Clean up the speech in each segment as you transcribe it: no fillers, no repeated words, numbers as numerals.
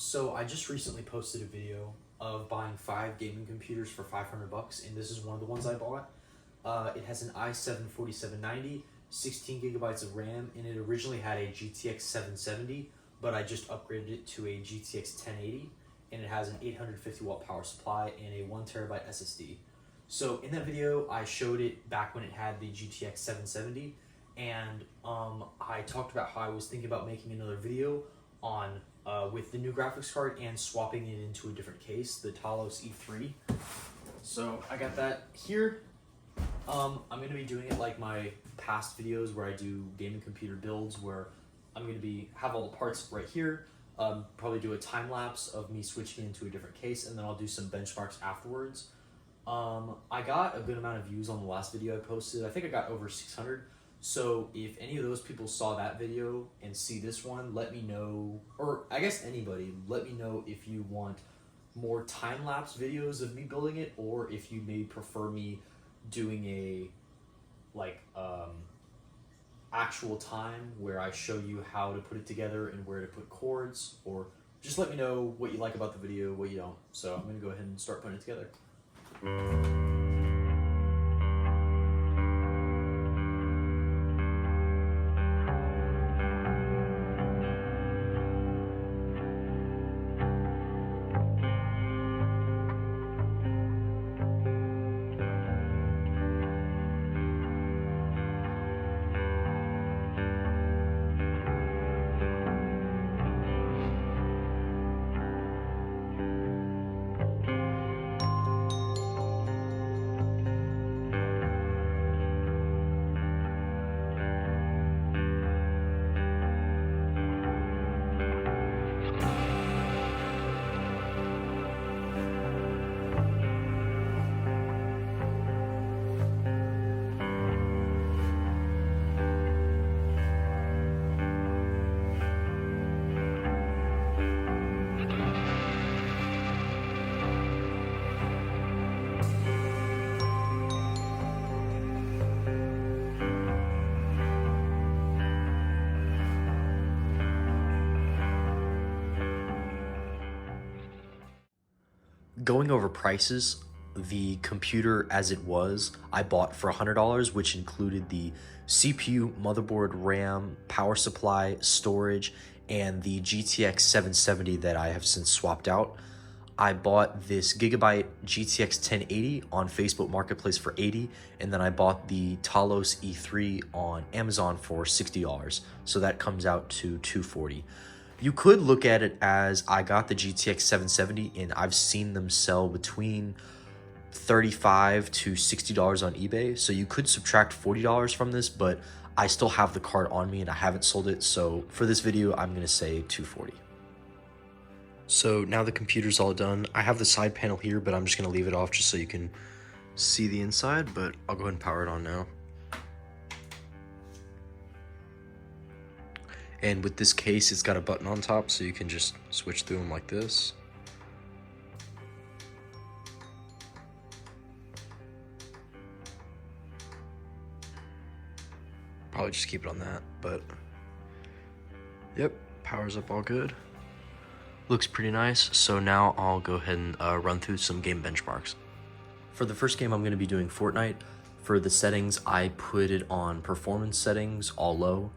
So I just recently posted a video of buying 5 gaming computers for $500, and this is one of the ones I bought. It has an i7 4790, 16 gigabytes of RAM, and it originally had a GTX 770, but I just upgraded it to a GTX 1080, and it has an 850 watt power supply and a 1 terabyte SSD. So in that video, I showed it back when it had the GTX 770, and I talked about how I was thinking about making another video on with the new graphics card and swapping it into a different case, the Talos E3. So I got that here. I'm going to be doing it like my past videos where I do gaming computer builds, where I'm going to have all the parts right here, probably do a time lapse of me switching into a different case, and then I'll do some benchmarks afterwards. I got a good amount of views on the last video I posted. I think I got over 600. So if any of those people saw that video and see this one, let me know, or I guess anybody, let me know if you want more time-lapse videos of me building it, or if you may prefer me doing a actual time where I show you how to put it together and where to put chords, or just let me know what you like about the video, what you don't. So I'm gonna go ahead and start putting it together. Going over prices, the computer as it was, I bought for $100, which included the CPU, motherboard, RAM, power supply, storage, and the GTX 770 that I have since swapped out. I bought this Gigabyte GTX 1080 on Facebook Marketplace for $80, and then I bought the Talos E3 on Amazon for $60. So that comes out to $240. You could look at it as I got the GTX 770 and I've seen them sell between $35 to $60 on eBay. So you could subtract $40 from this, but I still have the card on me and I haven't sold it. So for this video, I'm going to say $240. So now the computer's all done. I have the side panel here, but I'm just going to leave it off just so you can see the inside, but I'll go ahead and power it on now. And with this case, it's got a button on top, so you can just switch through them like this. Probably just keep it on that, but yep, powers up all good. Looks pretty nice, so now I'll go ahead and run through some game benchmarks. For the first game, I'm going to be doing Fortnite. For the settings, I put it on performance settings, all low.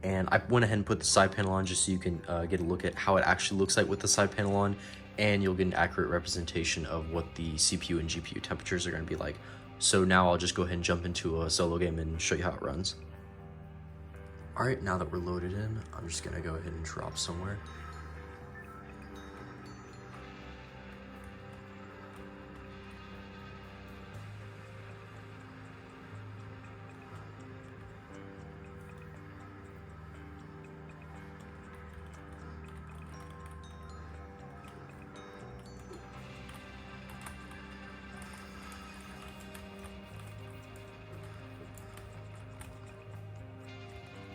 And I went ahead and put the side panel on just so you can get a look at how it actually looks like with the side panel on, and you'll get an accurate representation of what the CPU and GPU temperatures are going to be like. So now I'll just go ahead and jump into a solo game and show you how it runs. Alright, now that we're loaded in, I'm just going to go ahead and drop somewhere.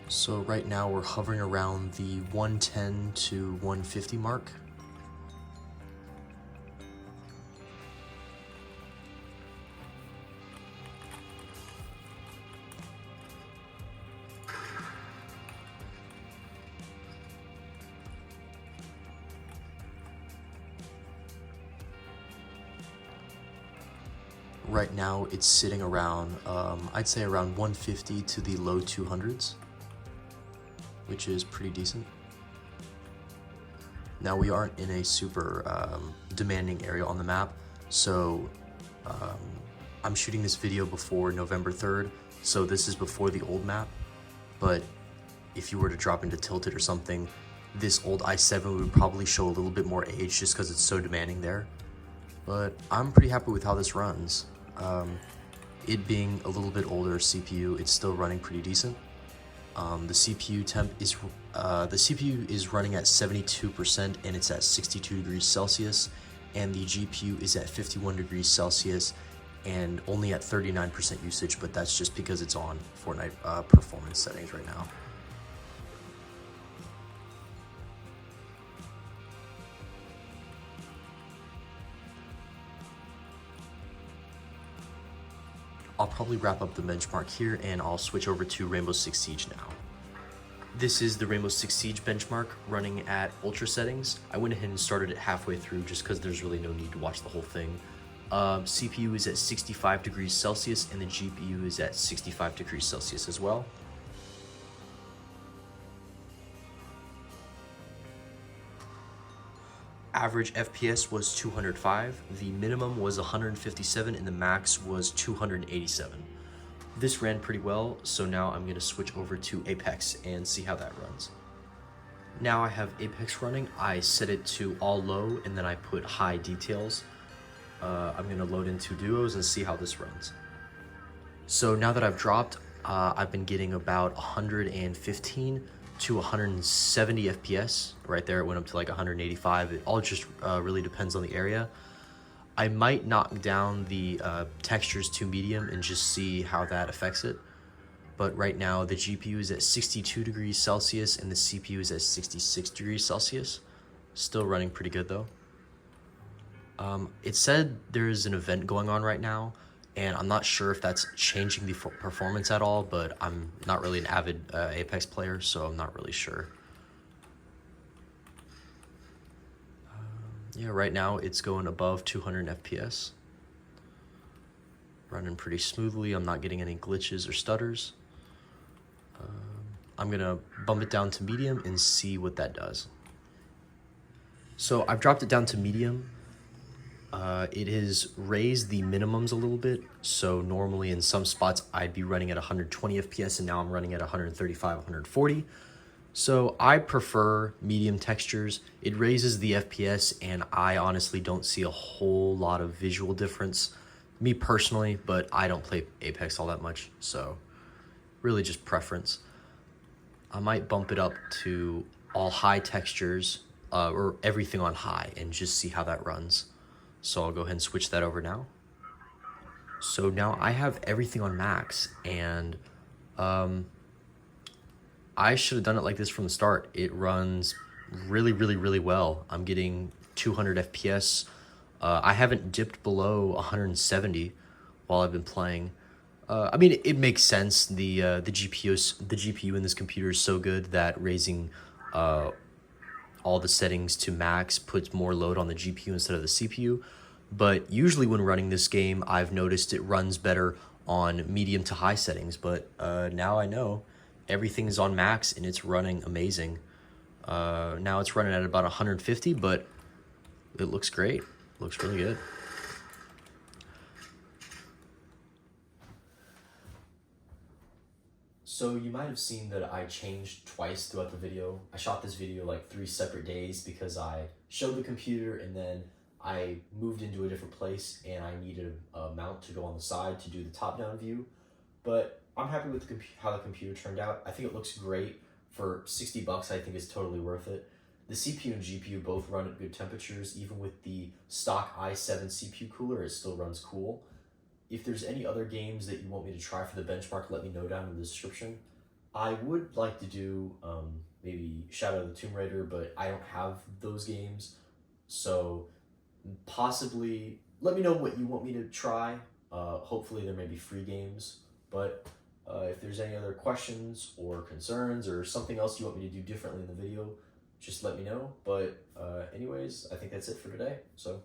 So right now we're hovering around the 110 to 150 mark. Right now it's sitting around, I'd say around 150 to the low 200s, which is pretty decent. Now we aren't in a super demanding area on the map, so I'm shooting this video before November 3rd, so this is before the old map, but if you were to drop into Tilted or something, this old i7 would probably show a little bit more age just because it's so demanding there. But I'm pretty happy with how this runs. It being a little bit older CPU, it's still running pretty decent. The CPU temp is running at 72% and it's at 62 degrees Celsius, and the GPU is at 51 degrees Celsius and only at 39% usage, but that's just because it's on Fortnite performance settings right now. I'll probably wrap up the benchmark here and I'll switch over to Rainbow Six Siege now. This is the Rainbow Six Siege benchmark running at ultra settings. I went ahead and started it halfway through just because there's really no need to watch the whole thing. CPU is at 65 degrees Celsius and the GPU is at 65 degrees Celsius as well. Average FPS was 205, the minimum was 157, and the max was 287. This ran pretty well, so now I'm going to switch over to Apex and see how that runs. Now I have Apex running. I set it to all low and then I put high details. I'm going to load into duos and see how this runs. So now that I've dropped, I've been getting about 115 to 170 FPS. Right there, it went up to like 185. It all just really depends on the area. I might knock down the textures to medium and just see how that affects it. But right now the GPU is at 62 degrees Celsius and the CPU is at 66 degrees Celsius. Still running pretty good though. It said there's an event going on right now, and I'm not sure if that's changing the performance at all, but I'm not really an avid Apex player, so I'm not really sure. Yeah, right now it's going above 200 FPS. Running pretty smoothly. I'm not getting any glitches or stutters. I'm gonna bump it down to medium and see what that does. So I've dropped it down to medium. It has raised the minimums a little bit. So normally in some spots I'd be running at 120 FPS and now I'm running at 135, 140. So I prefer medium textures. It raises the FPS and I honestly don't see a whole lot of visual difference, me personally, but I don't play Apex all that much. So really just preference. I might bump it up to all high textures or everything on high and just see how that runs. So I'll go ahead and switch that over now. So now I have everything on max, and I should have done it like this from the start. It runs really, really, really well. I'm getting 200 FPS. I haven't dipped below 170 while I've been playing. I mean, it makes sense. The GPU in this computer is so good that raising all the settings to max puts more load on the GPU instead of the CPU. But usually when running this game, I've noticed it runs better on medium to high settings. But now I know everything's on max and it's running amazing. Now it's running at about 150, but it looks great. Looks really good. So you might have seen that I changed twice throughout the video. I shot this video like 3 separate days because I showed the computer and then I moved into a different place and I needed a mount to go on the side to do the top-down view. But I'm happy with how the computer turned out. I think it looks great. For 60 bucks, I think it's totally worth it. The CPU and GPU both run at good temperatures. Even with the stock i7 CPU cooler, it still runs cool. If there's any other games that you want me to try for the benchmark, let me know down in the description. I would like to do maybe Shadow of the Tomb Raider, but I don't have those games. So possibly let me know what you want me to try. Hopefully there may be free games, but if there's any other questions or concerns or something else you want me to do differently in the video, just let me know. But anyways, I think that's it for today. So